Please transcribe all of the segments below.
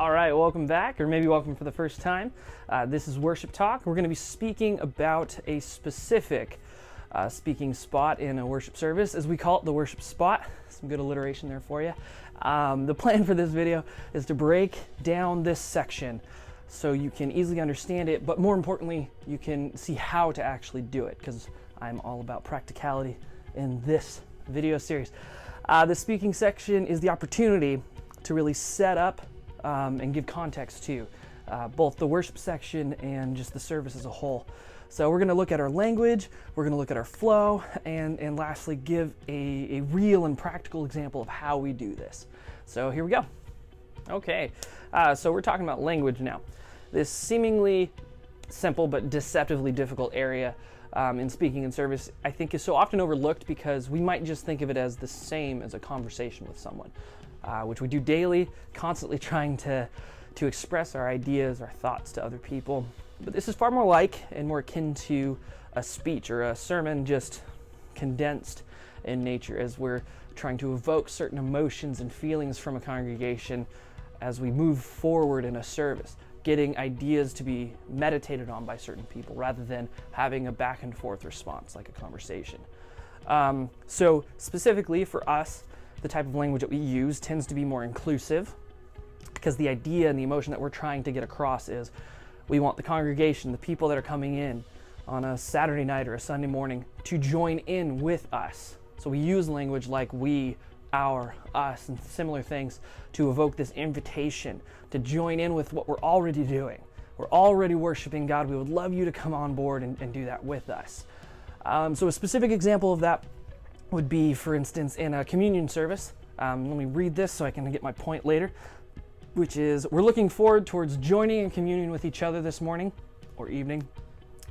All right, welcome back, or maybe welcome for the first time. This is Worship Talk. We're going to be speaking about a specific speaking spot in a worship service, as we call it, the worship spot. Some good alliteration there for you. The plan for this video is to break down this section so you can easily understand it, but more importantly, you can see how to actually do it, because I'm all about practicality in this video series. The speaking section is the opportunity to really set up and give context to both the worship section and just the service as a whole. So we're going to look at our language, we're going to look at our flow, and lastly give a real and practical example of how we do this. So here we go. Okay, so we're talking about language now. This seemingly simple but deceptively difficult area in speaking and service, I think, is so often overlooked because we might just think of it as the same as a conversation with someone, which we do daily, constantly trying to express our ideas, our thoughts to other people. But this is far more like and more akin to a speech or a sermon, just condensed in nature, as we're trying to evoke certain emotions and feelings from a congregation as we move forward in a service, getting ideas to be meditated on by certain people rather than having a back and forth response like a conversation. So specifically for us, the type of language that we use tends to be more inclusive, because the idea and the emotion that we're trying to get across is we want the congregation, the people that are coming in on a Saturday night or a Sunday morning, to join in with us. So we use language like we, our, us, and similar things to evoke this invitation to join in with what we're already doing. We're already worshiping God. We would love you to come on board and do that with us. So a specific example of that would be, for instance, in a communion service. Let me read this so I can get my point later, which is, we're looking forward towards joining in communion with each other this morning or evening.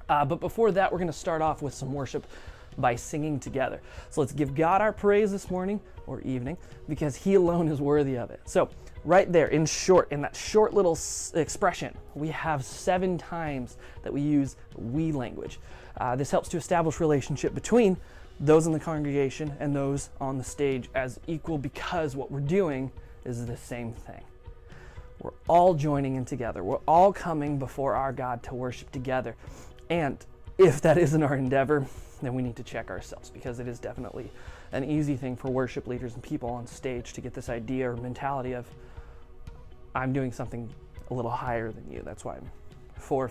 But before that, we're going to start off with some worship by singing together. So let's give God our praise this morning or evening, because He alone is worthy of it. So right there, in short, in that short little expression, we have 7 times that we use we language. This helps to establish relationship between those in the congregation and those on the stage as equal, because what we're doing is the same thing. We're all joining in together. We're all coming before our God to worship together. And if that isn't our endeavor, then we need to check ourselves, because it is definitely an easy thing for worship leaders and people on stage to get this idea or mentality of, I'm doing something a little higher than you. That's why I'm 4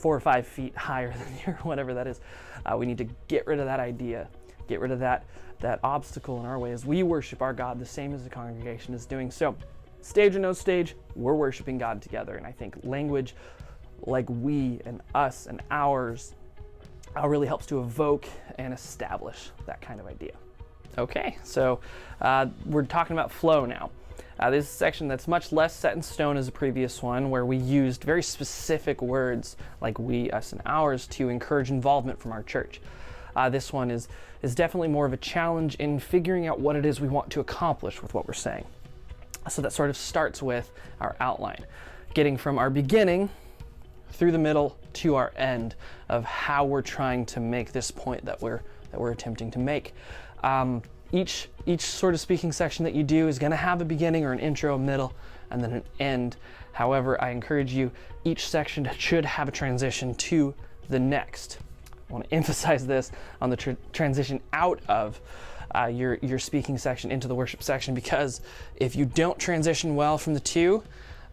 or 5 feet higher than you, or whatever that is. We need to get rid of that idea, get rid of that obstacle in our way as we worship our God the same as the congregation is doing. So stage or no stage, we're worshiping God together. And I think language like we and us and ours really helps to evoke and establish that kind of idea. Okay, so we're talking about flow now. This is a section that's much less set in stone as the previous one, where we used very specific words like we, us, and ours to encourage involvement from our church. This one is definitely more of a challenge in figuring out what it is we want to accomplish with what we're saying. So that sort of starts with our outline, getting from our beginning through the middle to our end of how we're trying to make this point that we're attempting to make. Each sort of speaking section that you do is going to have a beginning or an intro, a middle, and then an end. However, I encourage you, each section should have a transition to the next. I want to emphasize this on the transition out of your speaking section into the worship section, because if you don't transition well from the two,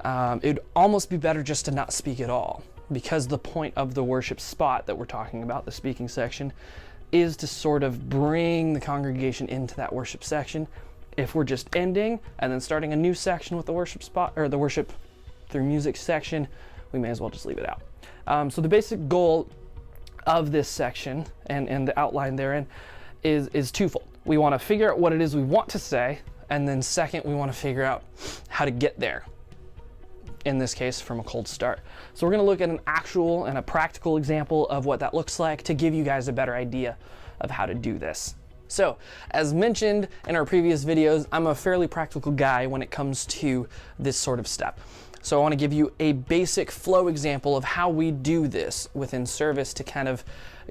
it'd almost be better just to not speak at all, because the point of the worship spot that we're talking about, the speaking section, is to sort of bring the congregation into that worship section. If we're just ending and then starting a new section with the worship spot, or the worship through music section, we may as well just leave it out. So the basic goal of this section and the outline therein is twofold. We want to figure out what it is we want to say, and then second, we want to figure out how to get there. In this case, from a cold start. So we're going to look at an actual and a practical example of what that looks like to give you guys a better idea of how to do this. So, as mentioned in our previous videos, I'm a fairly practical guy when it comes to this sort of step. So I want to give you a basic flow example of how we do this within service to kind of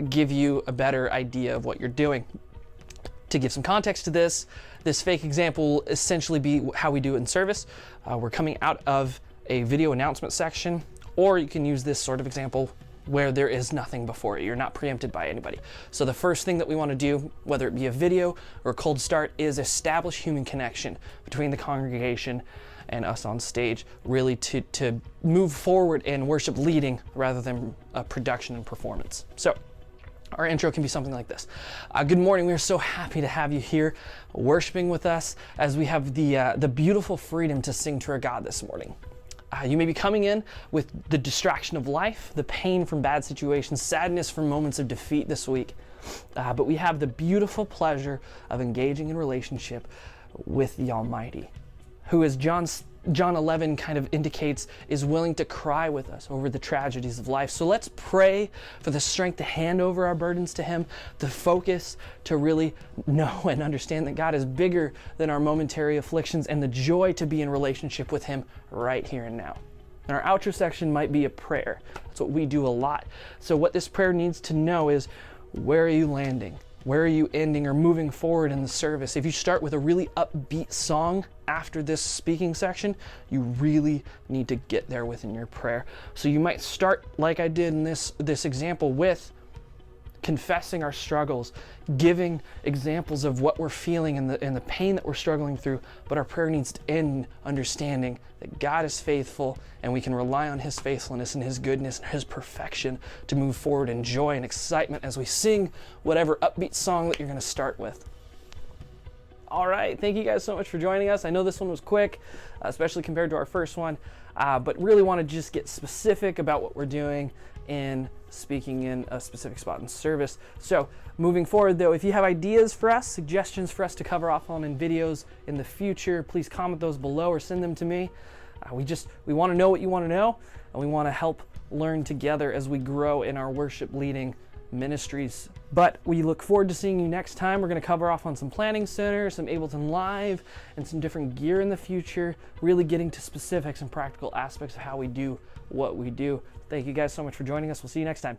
give you a better idea of what you're doing. To give some context to this fake example will essentially be how we do it in service. We're coming out of a video announcement section, or you can use this sort of example where there is nothing before you. You're not preempted by anybody. So the first thing that we want to do, whether it be a video or a cold start, is establish human connection between the congregation and us on stage, really to move forward in worship leading rather than production and performance. So our intro can be something like this. Good morning. We are so happy to have you here worshiping with us as we have the beautiful freedom to sing to our God this morning. You may be coming in with the distraction of life, the pain from bad situations, sadness from moments of defeat this week. But we have the beautiful pleasure of engaging in relationship with the Almighty, who, as John 11 kind of indicates, is willing to cry with us over the tragedies of life. So let's pray for the strength to hand over our burdens to Him, the focus to really know and understand that God is bigger than our momentary afflictions, and the joy to be in relationship with Him right here and now. And our outro section might be a prayer. That's what we do a lot. So what this prayer needs to know is, where are you landing? Where are you ending or moving forward in the service? If you start with a really upbeat song after this speaking section, you really need to get there within your prayer. So you might start like I did in this example with confessing our struggles, giving examples of what we're feeling and the pain that we're struggling through, but our prayer needs to end understanding that God is faithful and we can rely on His faithfulness and His goodness and His perfection to move forward in joy and excitement as we sing whatever upbeat song that you're going to start with. All right, thank you guys so much for joining us. I know this one was quick, especially compared to our first one, but really want to just get specific about what we're doing in speaking in a specific spot in service. So moving forward though, if you have ideas for us, suggestions for us to cover off on in videos in the future, please comment those below or send them to me. We want to know what you want to know, and we want to help learn together as we grow in our worship leading ministries. But we look forward to seeing you next time. We're going to cover off on some planning center, some Ableton Live, and some different gear in the future, really getting to specifics and practical aspects of how we do what we do. Thank you guys so much for joining us. We'll see you next time.